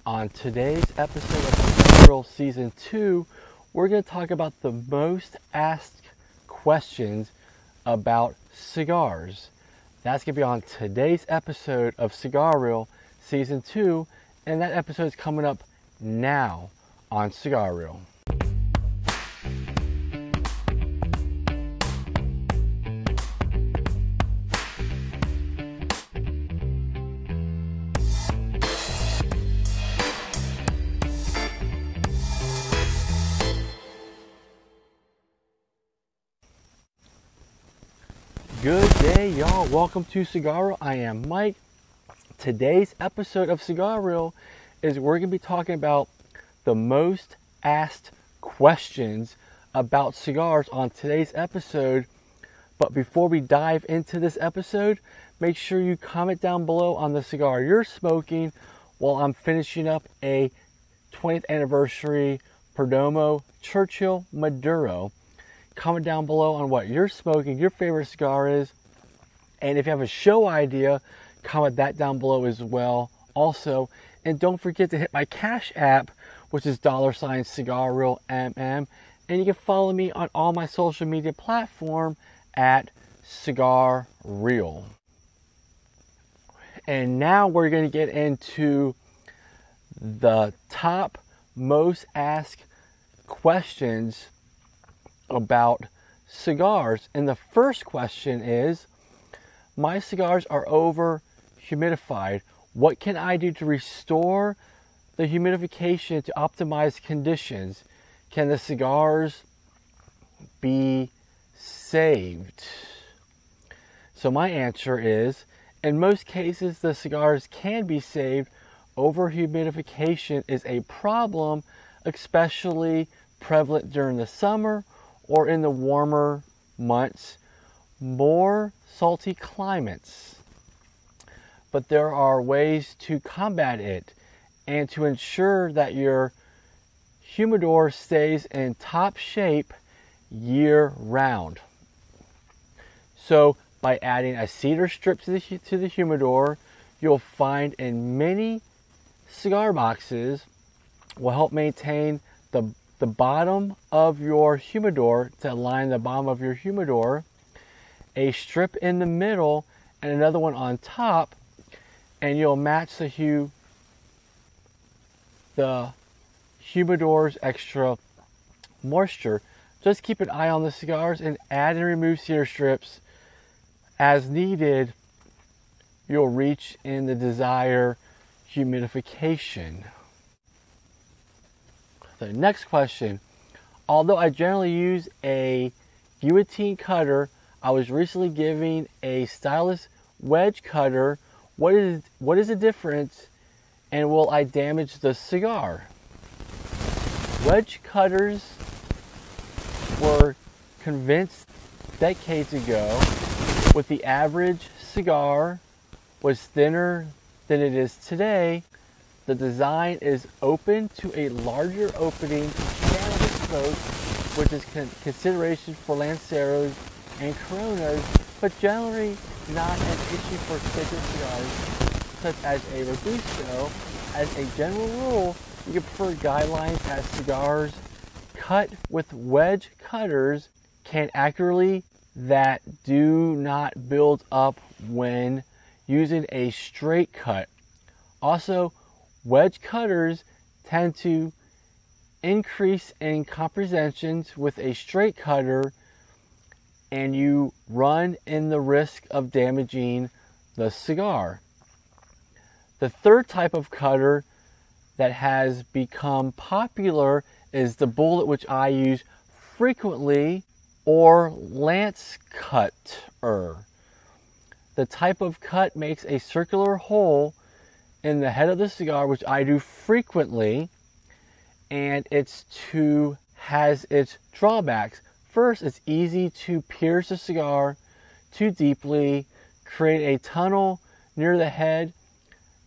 On today's episode of Cigarreel Season 2, we're going to talk about the most asked questions about cigars. That's going to be on today's episode of Cigarreel Season 2, and that episode is coming up now on Cigarreel. Good day, y'all. Welcome to Cigarreel. I am Mike. Today's episode of Cigarreel is we're going to be talking about the most asked questions about cigars on today's episode. But before we dive into this episode, make sure you comment down below on the cigar you're smoking while I'm finishing up a 20th anniversary Perdomo Churchill Maduro. Comment down below on what you're smoking, your favorite cigar is. And if you have a show idea, comment that down below as well also. And don't forget to hit my Cash App, which is $CigarreelMM. And you can follow me on all my social media platforms at Cigarreel. And now we're going to get into the top most asked questions about cigars. And the first question is, my cigars are over humidified. What can I do to restore the humidification to optimize conditions? Can the cigars be saved? So my answer is, in most cases, the cigars can be saved. Over humidification is a problem, especially prevalent during the summer or in the warmer months, more salty climates. But there are ways to combat it and to ensure that your humidor stays in top shape year round. So by adding a cedar strip to the humidor, you'll find in many cigar boxes will help maintain the bottom of your humidor, to align the bottom of your humidor, a strip in the middle and another one on top, and you'll match the humidor's extra moisture. Just keep an eye on the cigars and add and remove cedar strips as needed. You'll reach in the desired humidification. The next question, although I generally use a guillotine cutter, I was recently given a stylus wedge cutter. What is the difference, and will I damage the cigar? Wedge cutters were convinced decades ago with the average cigar was thinner than it is today. The design is open to a larger opening to channel the smoke, which is consideration for Lanceros and Coronas, but generally not an issue for thicker cigars, such as a Robusto. As a general rule, you can prefer guidelines as cigars cut with wedge cutters can accurately that do not build up when using a straight cut. Also, wedge cutters tend to increase in compressions with a straight cutter, and you run in the risk of damaging the cigar. The third type of cutter that has become popular is the bullet, which I use frequently, or lance cutter. The type of cut makes a circular hole in the head of the cigar, which I do frequently, and has its drawbacks. First, it's easy to pierce the cigar too deeply, create a tunnel near the head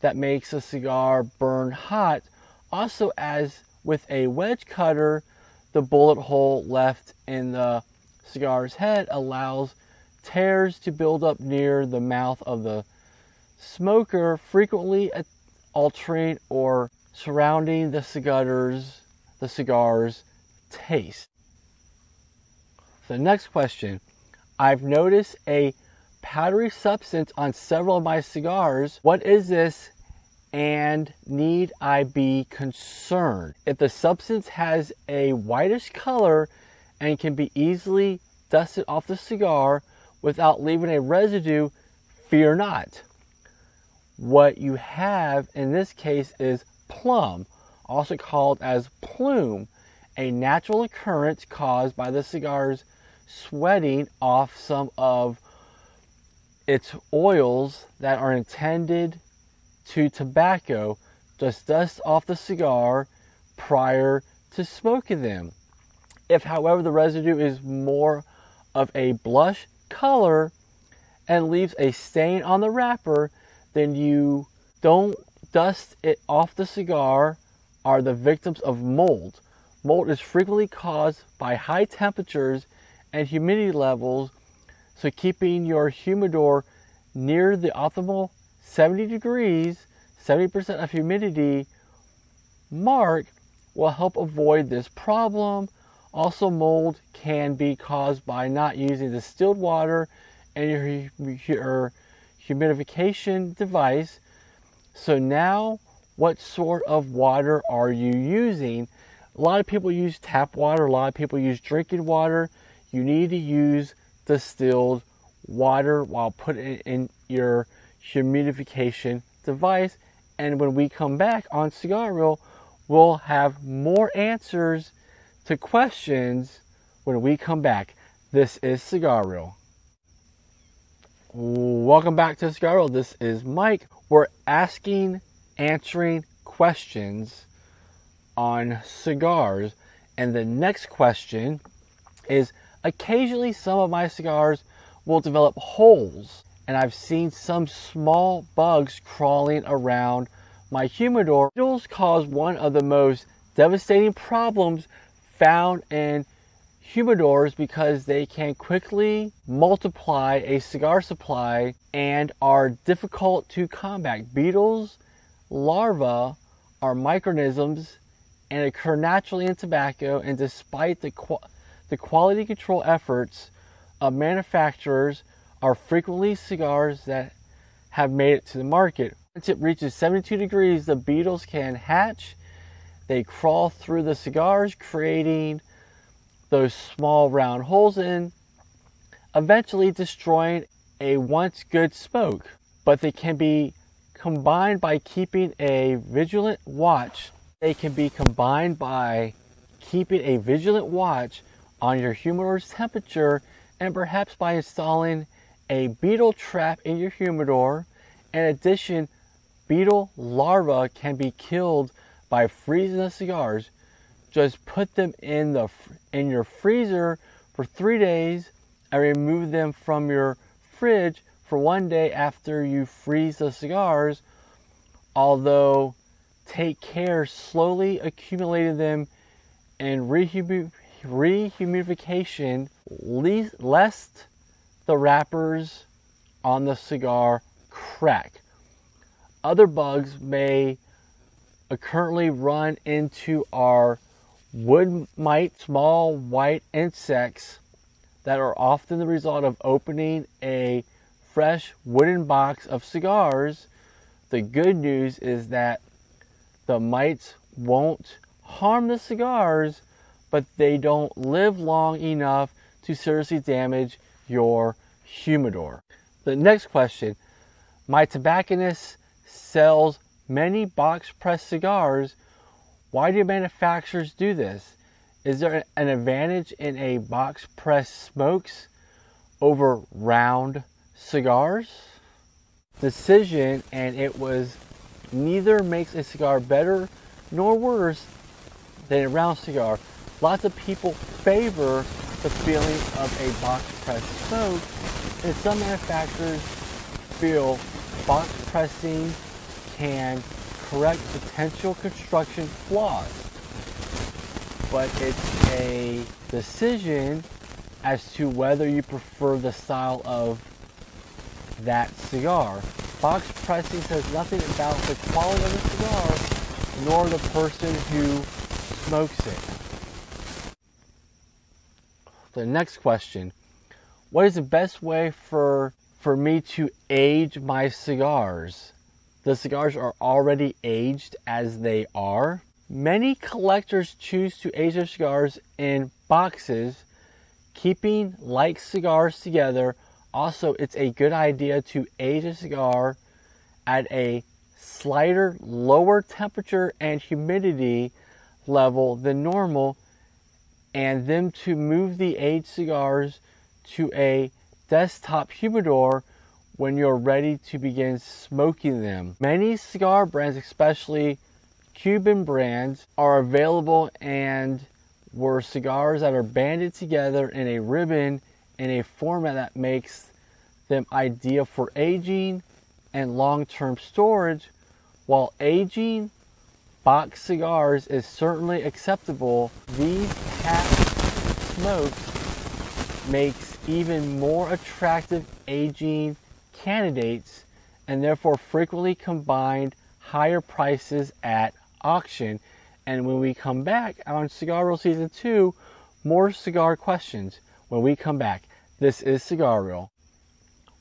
that makes the cigar burn hot. Also, as with a wedge cutter, the bullet hole left in the cigar's head allows tears to build up near the mouth of the smoker, frequently altering or surrounding the cigar's taste. So next question. I've noticed a powdery substance on several of my cigars. What is this, and need I be concerned? If the substance has a whitish color and can be easily dusted off the cigar without leaving a residue, fear not. What you have in this case is plum, also called as plume, a natural occurrence caused by the cigar's sweating off some of its oils that are intended to tobacco. Just dust off the cigar prior to smoking them. If, however, the residue is more of a blush color and leaves a stain on the wrapper, then you don't dust it off the cigar, are the victims of mold. Mold is frequently caused by high temperatures and humidity levels, so keeping your humidor near the optimal 70 degrees, 70% of humidity mark will help avoid this problem. Also, mold can be caused by not using distilled water in your humidification device. So now, what sort of water are you using? A lot of people use tap water, a lot of people use drinking water. You need to use distilled water while putting it in your humidification device. And when we come back on Cigarreel, we'll have more answers to questions when we come back. This is Cigarreel. Welcome back to Cigarreel. This is Mike. We're answering questions on cigars. And the next question is, occasionally some of my cigars will develop holes, and I've seen some small bugs crawling around my humidor. Beetles cause one of the most devastating problems found in humidors because they can quickly multiply a cigar supply and are difficult to combat. Beetles larvae are microorganisms and occur naturally in tobacco, and despite the quality control efforts of manufacturers, are frequently cigars that have made it to the market. Once it reaches 72 degrees, the beetles can hatch. They crawl through the cigars, creating those small round holes in, eventually destroying a once good smoke. But they can be combined by keeping a vigilant watch. They can be combined by keeping a vigilant watch on your humidor's temperature, and perhaps by installing a beetle trap in your humidor. In addition, beetle larvae can be killed by freezing the cigars. Just put them in your freezer for 3 days and remove them from your fridge for 1 day after you freeze the cigars. Although, take care slowly accumulating them in rehumidification, lest the wrappers on the cigar crack. Other bugs may currently run into our wood mite, small white insects that are often the result of opening a fresh wooden box of cigars. The good news is that the mites won't harm the cigars, but they don't live long enough to seriously damage your humidor. The next question. My tobacconist sells many box press cigars. Why do manufacturers do this? Is there an advantage in a box press smokes over round cigars? Decision, and it was neither makes a cigar better nor worse than a round cigar. Lots of people favor the feeling of a box press smoke, and some manufacturers feel box pressing can correct potential construction flaws. But it's a decision as to whether you prefer the style of that cigar. Box pressing says nothing about the quality of the cigar, nor the person who smokes it. The next question, what is the best way for me to age my cigars? The cigars are already aged as they are. Many collectors choose to age their cigars in boxes, keeping like cigars together. Also, it's a good idea to age a cigar at a slighter, lower temperature and humidity level than normal, and then to move the aged cigars to a desktop humidor when you're ready to begin smoking them. Many cigar brands, especially Cuban brands, are available and were cigars that are banded together in a ribbon in a format that makes them ideal for aging and long-term storage. While aging box cigars is certainly acceptable, these half smokes makes even more attractive aging candidates, and therefore frequently combined higher prices at auction. And when we come back on Cigarreel Season 2, more cigar questions when we come back. This is Cigarreel.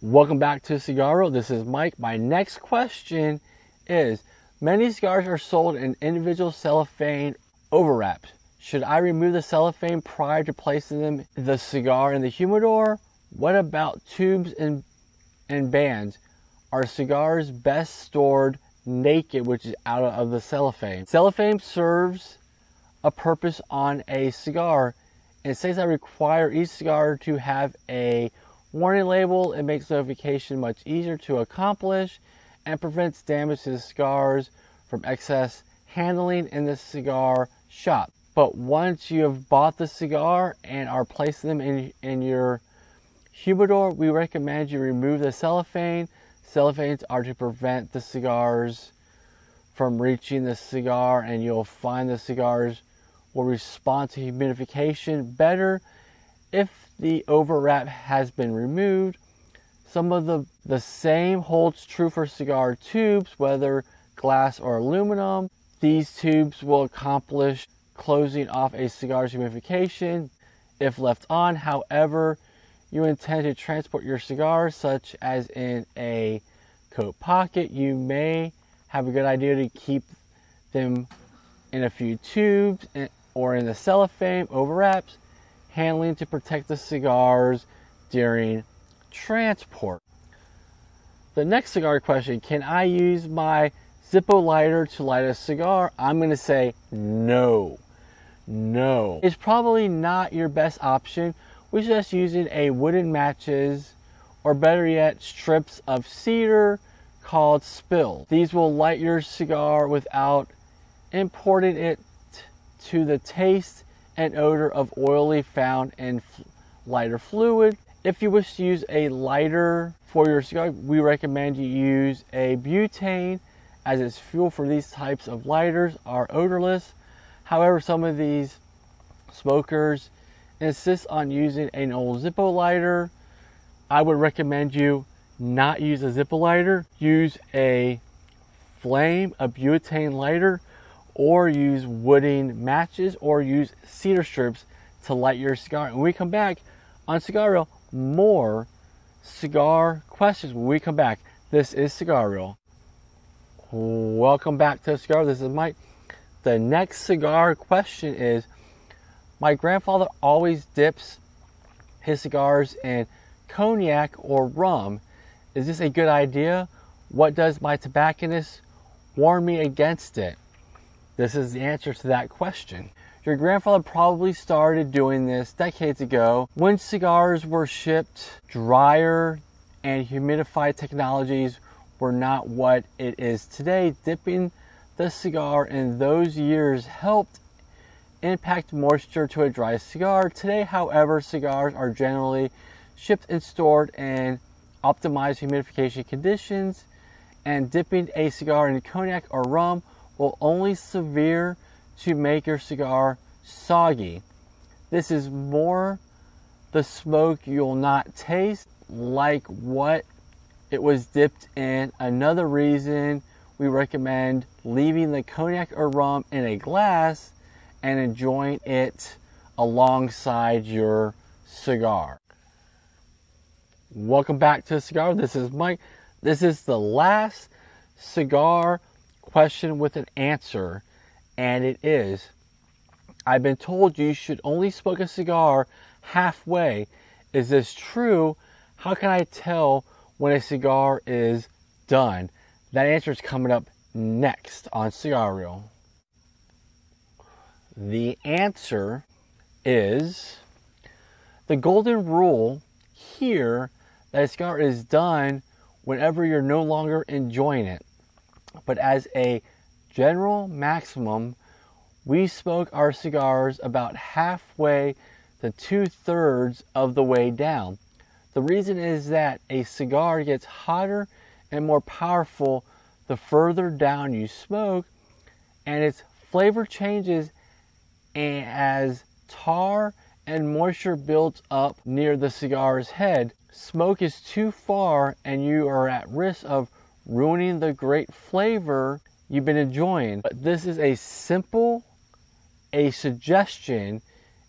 Welcome back to Cigarreel. This is Mike. My next question is, many cigars are sold in individual cellophane overwraps. Should I remove the cellophane prior to placing the cigar in the humidor? What about tubes and bands? Are cigars best stored naked, which is out of the cellophane? Cellophane serves a purpose on a cigar. In states that require each cigar to have a warning label, it makes notification much easier to accomplish and prevents damage to the cigars from excess handling in the cigar shop. But once you have bought the cigar and are placing them in your humidor, we recommend you remove the cellophane. Cellophanes are to prevent the cigars from reaching the cigar, and you'll find the cigars will respond to humidification better if the overwrap has been removed. Some of the same holds true for cigar tubes, whether glass or aluminum. These tubes will accomplish closing off a cigar's humidification if left on. However, you intend to transport your cigars, such as in a coat pocket, you may have a good idea to keep them in a few tubes or in the cellophane overwraps, handling to protect the cigars during transport. The next cigar question, can I use my Zippo lighter to light a cigar? I'm going to say no. No. It's probably not your best option. We suggest using a wooden matches, or better yet, strips of cedar called spill. These will light your cigar without importing it to the taste and odor of oily found in lighter fluid. If you wish to use a lighter for your cigar, we recommend you use a butane, as its fuel for these types of lighters are odorless. However, some of these smokers insist on using an old Zippo lighter. I would recommend you not use a Zippo lighter. Use a flame, a butane lighter, or use wooden matches, or use cedar strips to light your cigar. When we come back on Cigarreel, more cigar questions when we come back. This is Cigarreel. Welcome back to Cigarreel. This is Mike. The next cigar question is, my grandfather always dips his cigars in cognac or rum. Is this a good idea? What does my tobacconist warn me against it? This is the answer to that question. Your grandfather probably started doing this decades ago when cigars were shipped. Dryer and humidified technologies were not what it is today. Dipping the cigar in those years helped impact moisture to a dry cigar. Today, however, cigars are generally shipped and stored in optimized humidification conditions, and dipping a cigar in cognac or rum will only serve to make your cigar soggy. This is more the smoke you'll not taste like what it was dipped in. Another reason we recommend leaving the cognac or rum in a glass and enjoying it alongside your cigar. Welcome back to Cigarreel. This is Mike. This is the last cigar question with an answer, and it is, I've been told you should only smoke a cigar halfway. Is this true? How can I tell when a cigar is done? That answer is coming up next on Cigarreel. The answer is the golden rule here that a cigar is done whenever you're no longer enjoying it. But as a general maximum, we smoke our cigars about halfway to 2/3 of the way down. The reason is that a cigar gets hotter and more powerful the further down you smoke, and its flavor changes as tar and moisture builds up near the cigar's head. Smoke is too far and you are at risk of ruining the great flavor you've been enjoying. But this is a suggestion.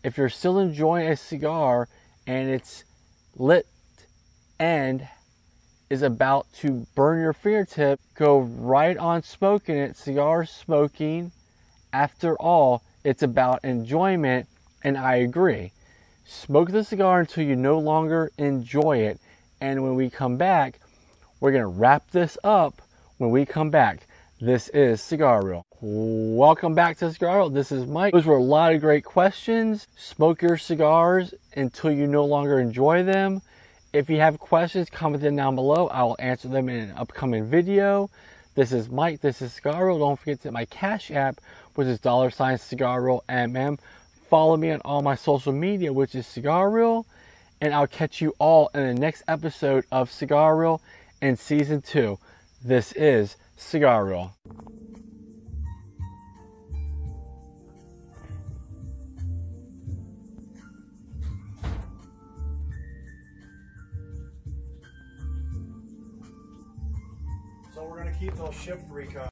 If you're still enjoying a cigar and its lit end is about to burn your fingertip, go right on smoking it. Cigar smoking, after all, it's about enjoyment, and I agree. Smoke the cigar until you no longer enjoy it, and when we come back, we're going to wrap this up. When we come back, this is Cigarreel. Welcome back to Cigarreel. This is Mike. Those were a lot of great questions. Smoke your cigars until you no longer enjoy them. If you have questions, comment them down below. I will answer them in an upcoming video. This is Mike. This is Cigarreel. Don't forget that my Cash App, which is $Cigarreel. Follow me on all my social media, which is Cigarreel. And I'll catch you all in the next episode of Cigarreel in Season 2. This is Cigarreel. So we're going to keep those shift recoils.